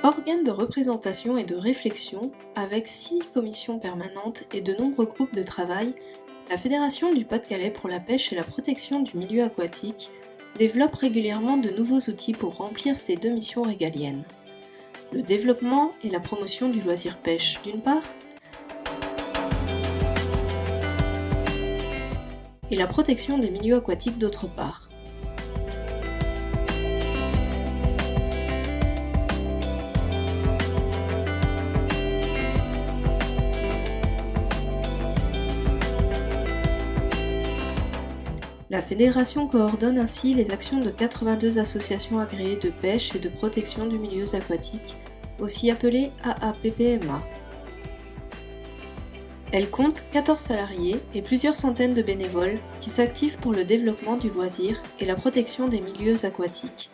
Organe de représentation et de réflexion, avec 6 commissions permanentes et de nombreux groupes de travail, la Fédération du Pas-de-Calais pour la pêche et la protection du milieu aquatique développe régulièrement de nouveaux outils pour remplir ses 2 missions régaliennes. Le développement et la promotion du loisir pêche d'une part, et la protection des milieux aquatiques d'autre part. La Fédération coordonne ainsi les actions de 82 associations agréées de pêche et de protection du milieu aquatique, aussi appelées AAPPMA. Elle compte 14 salariés et plusieurs centaines de bénévoles qui s'activent pour le développement du loisir et la protection des milieux aquatiques.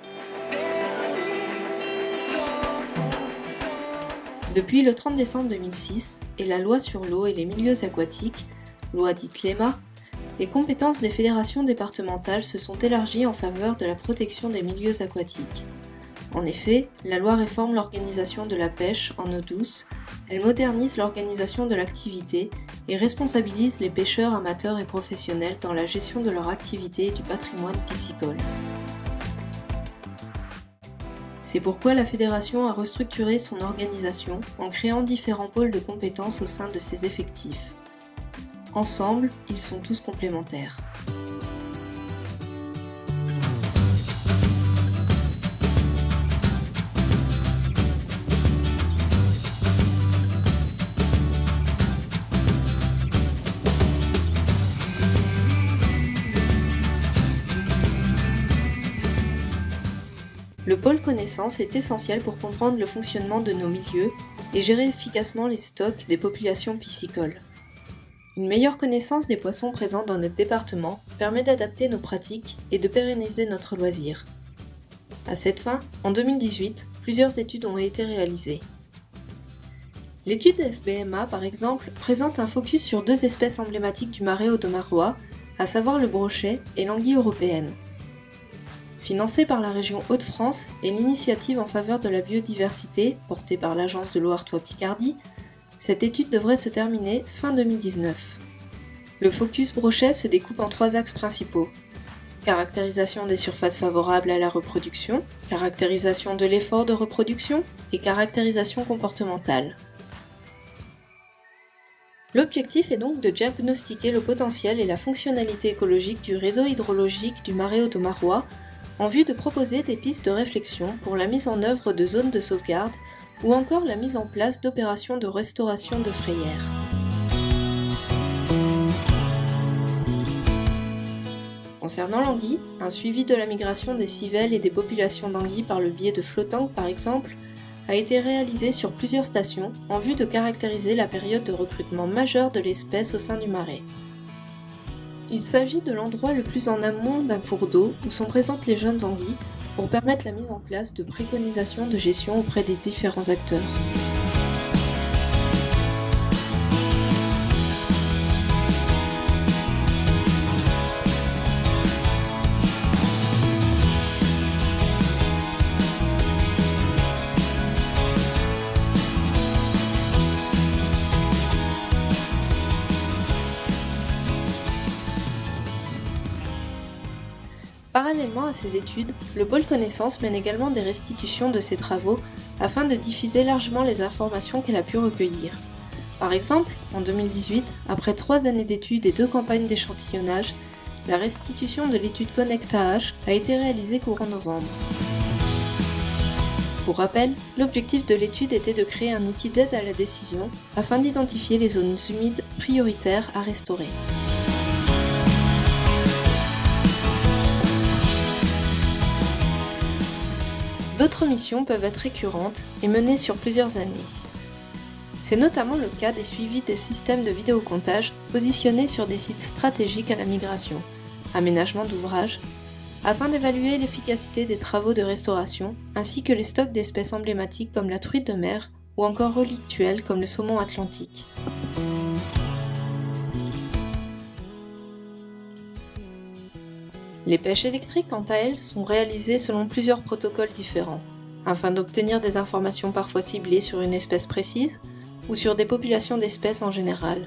Depuis le 30 décembre 2006 et la loi sur l'eau et les milieux aquatiques, loi dite LEMA, les compétences des fédérations départementales se sont élargies en faveur de la protection des milieux aquatiques. En effet, la loi réforme l'organisation de la pêche en eau douce, elle modernise l'organisation de l'activité et responsabilise les pêcheurs amateurs et professionnels dans la gestion de leur activité et du patrimoine piscicole. C'est pourquoi la fédération a restructuré son organisation en créant différents pôles de compétences au sein de ses effectifs. Ensemble, ils sont tous complémentaires. Le pôle connaissance est essentiel pour comprendre le fonctionnement de nos milieux et gérer efficacement les stocks des populations piscicoles. Une meilleure connaissance des poissons présents dans notre département permet d'adapter nos pratiques et de pérenniser notre loisir. À cette fin, en 2018, plusieurs études ont été réalisées. L'étude FBMA, par exemple, présente un focus sur 2 espèces emblématiques du marais audomarois, à savoir le brochet et l'anguille européenne. Financée par la région Hauts-de-France et l'initiative en faveur de la biodiversité, portée par l'agence de l'eau Artois-Picardie, cette étude devrait se terminer fin 2019. Le focus brochet se découpe en 3 axes principaux. Caractérisation des surfaces favorables à la reproduction, caractérisation de l'effort de reproduction et caractérisation comportementale. L'objectif est donc de diagnostiquer le potentiel et la fonctionnalité écologique du réseau hydrologique du marais audomarois en vue de proposer des pistes de réflexion pour la mise en œuvre de zones de sauvegarde ou encore la mise en place d'opérations de restauration de frayères. Concernant l'anguille, un suivi de la migration des civelles et des populations d'anguilles par le biais de flottangs par exemple, a été réalisé sur plusieurs stations en vue de caractériser la période de recrutement majeure de l'espèce au sein du marais. Il s'agit de l'endroit le plus en amont d'un cours d'eau où sont présentes les jeunes anguilles pour permettre la mise en place de préconisations de gestion auprès des différents acteurs. Parallèlement à ces études, le pôle connaissance mène également des restitutions de ses travaux afin de diffuser largement les informations qu'elle a pu recueillir. Par exemple, en 2018, après 3 années d'études et 2 campagnes d'échantillonnage, la restitution de l'étude Connect-AH a été réalisée courant novembre. Pour rappel, l'objectif de l'étude était de créer un outil d'aide à la décision afin d'identifier les zones humides prioritaires à restaurer. D'autres missions peuvent être récurrentes et menées sur plusieurs années. C'est notamment le cas des suivis des systèmes de vidéocomptage positionnés sur des sites stratégiques à la migration, aménagement d'ouvrages, afin d'évaluer l'efficacité des travaux de restauration ainsi que les stocks d'espèces emblématiques comme la truite de mer ou encore relictuels comme le saumon atlantique. Les pêches électriques, quant à elles, sont réalisées selon plusieurs protocoles différents, afin d'obtenir des informations parfois ciblées sur une espèce précise ou sur des populations d'espèces en général.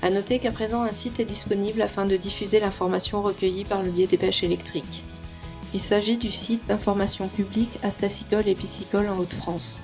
À noter qu'à présent un site est disponible afin de diffuser l'information recueillie par le biais des pêches électriques. Il s'agit du site d'information publique Astacicole et Piscicole en Hauts-de-France.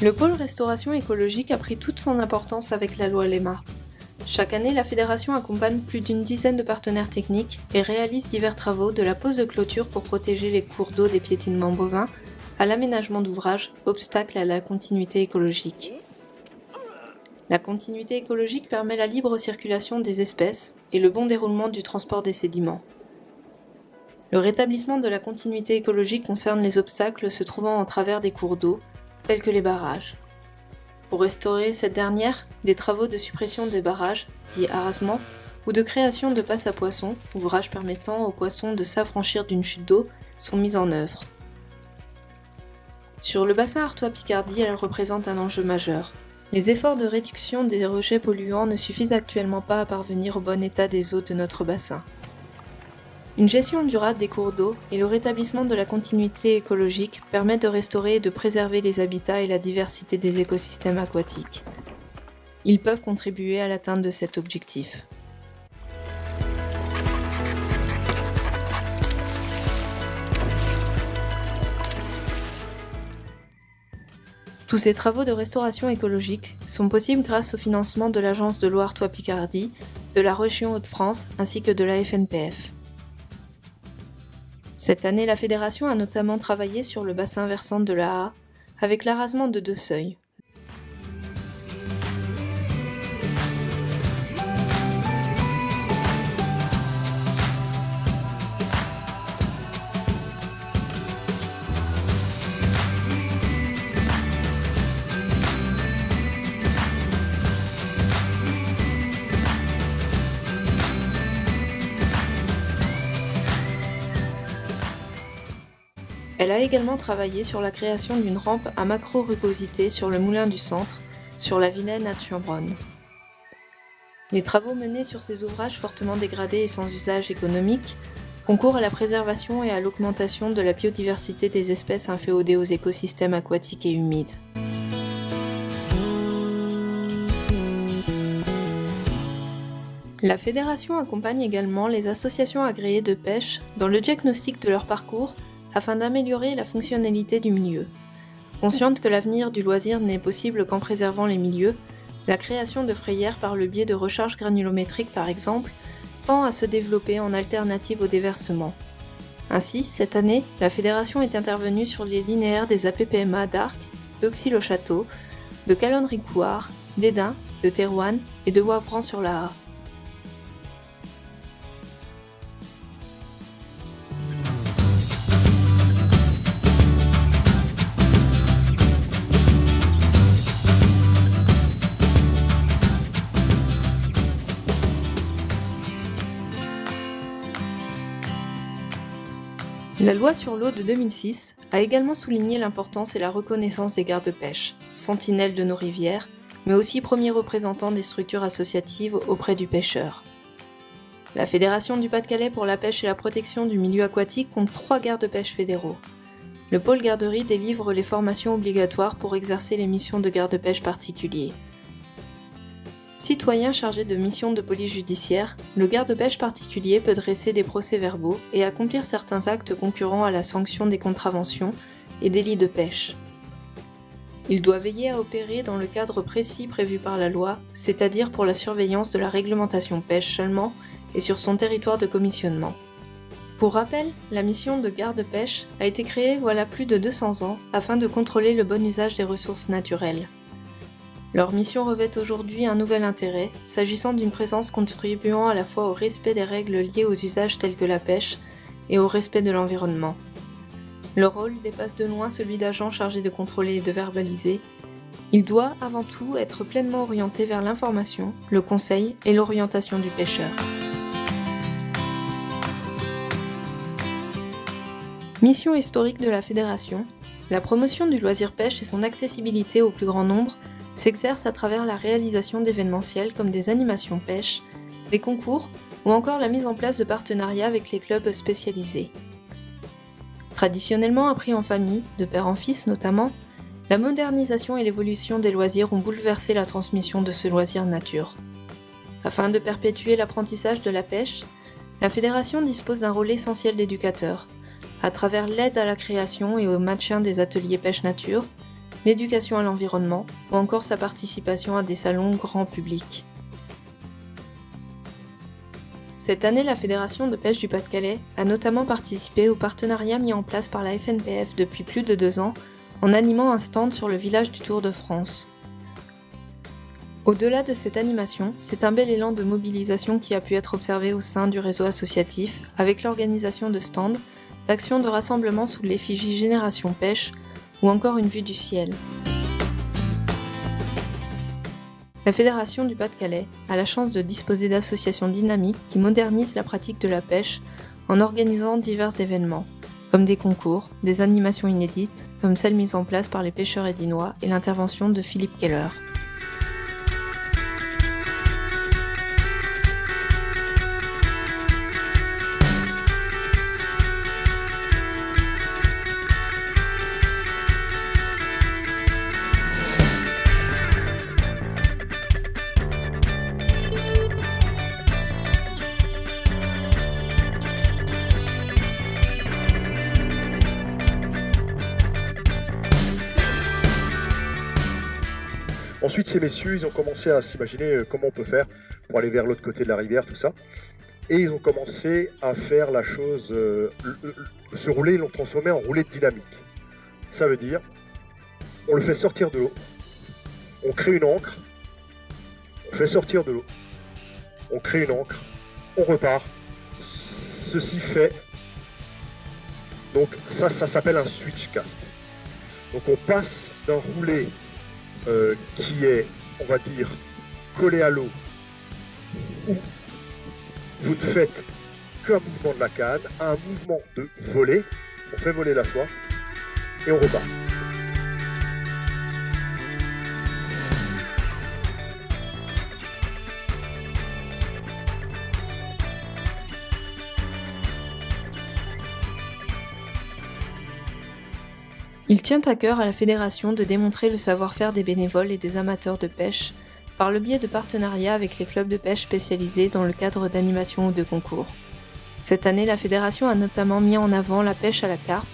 Le pôle restauration écologique a pris toute son importance avec la loi LEMA. Chaque année, la fédération accompagne plus d'une dizaine de partenaires techniques et réalise divers travaux de la pose de clôture pour protéger les cours d'eau des piétinements bovins, à l'aménagement d'ouvrages, obstacle à la continuité écologique. La continuité écologique permet la libre circulation des espèces et le bon déroulement du transport des sédiments. Le rétablissement de la continuité écologique concerne les obstacles se trouvant en travers des cours d'eau, tels que les barrages. Pour restaurer cette dernière, des travaux de suppression des barrages, dits arasement, ou de création de passes à poissons, ouvrages permettant aux poissons de s'affranchir d'une chute d'eau, sont mis en œuvre. Sur le bassin Artois-Picardie, elle représente un enjeu majeur. Les efforts de réduction des rejets polluants ne suffisent actuellement pas à parvenir au bon état des eaux de notre bassin. Une gestion durable des cours d'eau et le rétablissement de la continuité écologique permettent de restaurer et de préserver les habitats et la diversité des écosystèmes aquatiques. Ils peuvent contribuer à l'atteinte de cet objectif. Tous ces travaux de restauration écologique sont possibles grâce au financement de l'Agence de l'eau Artois-Picardie, de la région Hauts-de-France ainsi que de la FNPF. Cette année, la fédération a notamment travaillé sur le bassin versant de la Haa, avec l'arasement de 2 seuils. Elle a également travaillé sur la création d'une rampe à macro-rugosité sur le moulin du centre, sur la Vilaine à Chambronne. Les travaux menés sur ces ouvrages fortement dégradés et sans usage économique concourent à la préservation et à l'augmentation de la biodiversité des espèces inféodées aux écosystèmes aquatiques et humides. La fédération accompagne également les associations agréées de pêche dans le diagnostic de leur parcours afin d'améliorer la fonctionnalité du milieu. Consciente que l'avenir du loisir n'est possible qu'en préservant les milieux, la création de frayères par le biais de recharge granulométrique par exemple, tend à se développer en alternative au déversement. Ainsi, cette année, la fédération est intervenue sur les linéaires des APPMA d'Arc, d'Auxy-le-Château, de Calonne-Ricouart, d'Edin, de Thérouanne et de Wavran-sur-la-Haa. La loi sur l'eau de 2006 a également souligné l'importance et la reconnaissance des gardes-pêche, sentinelles de nos rivières, mais aussi premiers représentants des structures associatives auprès du pêcheur. La Fédération du Pas-de-Calais pour la pêche et la protection du milieu aquatique compte 3 gardes-pêche fédéraux. Le pôle garderie délivre les formations obligatoires pour exercer les missions de garde-pêche particuliers. Citoyen chargé de missions de police judiciaire, le garde-pêche particulier peut dresser des procès-verbaux et accomplir certains actes concurrents à la sanction des contraventions et délits de pêche. Il doit veiller à opérer dans le cadre précis prévu par la loi, c'est-à-dire pour la surveillance de la réglementation pêche seulement et sur son territoire de commissionnement. Pour rappel, la mission de garde-pêche a été créée voilà plus de 200 ans afin de contrôler le bon usage des ressources naturelles. Leur mission revêt aujourd'hui un nouvel intérêt, s'agissant d'une présence contribuant à la fois au respect des règles liées aux usages tels que la pêche et au respect de l'environnement. Leur rôle dépasse de loin celui d'agent chargé de contrôler et de verbaliser. Il doit avant tout être pleinement orienté vers l'information, le conseil et l'orientation du pêcheur. Mission historique de la Fédération, la promotion du loisir pêche et son accessibilité au plus grand nombre s'exerce à travers la réalisation d'événementiels comme des animations pêche, des concours ou encore la mise en place de partenariats avec les clubs spécialisés. Traditionnellement appris en famille, de père en fils notamment, la modernisation et l'évolution des loisirs ont bouleversé la transmission de ce loisir nature. Afin de perpétuer l'apprentissage de la pêche, la Fédération dispose d'un rôle essentiel d'éducateur, à travers l'aide à la création et au maintien des ateliers pêche nature, l'éducation à l'environnement ou encore sa participation à des salons grand public. Cette année, la Fédération de pêche du Pas-de-Calais a notamment participé au partenariat mis en place par la FNPF depuis plus de 2 ans en animant un stand sur le village du Tour de France. Au-delà de cette animation, c'est un bel élan de mobilisation qui a pu être observé au sein du réseau associatif avec l'organisation de stands, d'actions de rassemblement sous l'effigie Génération Pêche ou encore une vue du ciel. La Fédération du Pas-de-Calais a la chance de disposer d'associations dynamiques qui modernisent la pratique de la pêche en organisant divers événements, comme des concours, des animations inédites, comme celles mises en place par les pêcheurs édinois et l'intervention de Philippe Keller. Ensuite, ces messieurs, ils ont commencé à s'imaginer comment on peut faire pour aller vers l'autre côté de la rivière, tout ça. Et ils ont commencé à faire la chose, ce roulet, ils l'ont transformé en roulet dynamique. Ça veut dire, on le fait sortir de l'eau, on crée une ancre, on fait sortir de l'eau, on crée une ancre, on repart. Ceci fait, donc ça s'appelle un switch cast. Donc on passe d'un roulet qui est, on va dire, collé à l'eau, où vous ne faites qu'un mouvement de la canne, à un mouvement de voler, on fait voler la soie, et on repart. Il tient à cœur à la Fédération de démontrer le savoir-faire des bénévoles et des amateurs de pêche par le biais de partenariats avec les clubs de pêche spécialisés dans le cadre d'animations ou de concours. Cette année, la Fédération a notamment mis en avant la pêche à la carpe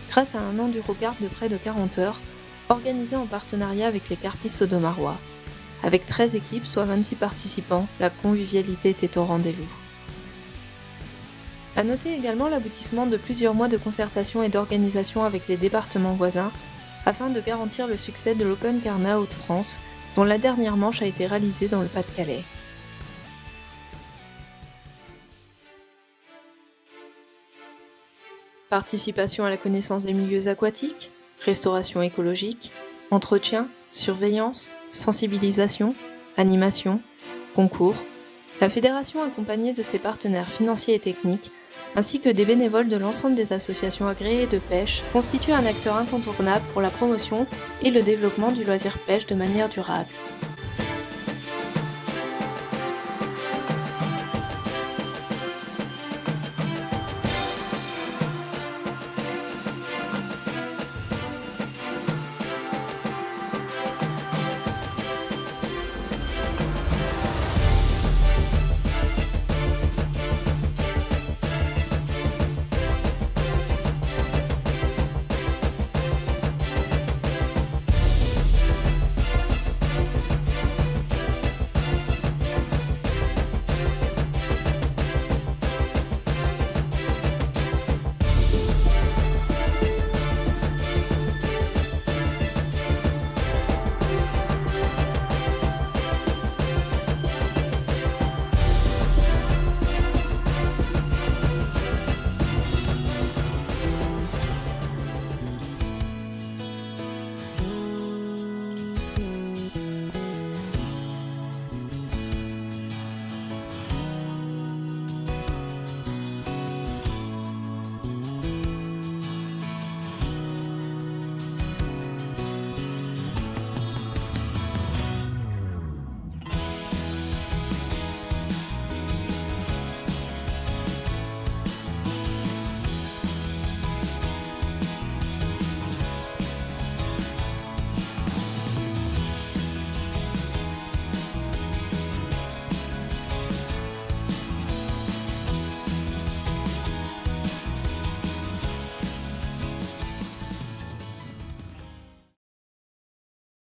grâce à un endurocarpe de près de 40 heures organisé en partenariat avec les carpistes audomarois. Avec 13 équipes, soit 26 participants, la convivialité était au rendez-vous. À noter également l'aboutissement de plusieurs mois de concertation et d'organisation avec les départements voisins afin de garantir le succès de l'Open Carnat Hauts-de-France, dont la dernière manche a été réalisée dans le Pas-de-Calais. Participation à la connaissance des milieux aquatiques, restauration écologique, entretien, surveillance, sensibilisation, animation, concours. La Fédération, accompagnée de ses partenaires financiers et techniques, ainsi que des bénévoles de l'ensemble des associations agréées de pêche, constituent un acteur incontournable pour la promotion et le développement du loisir pêche de manière durable.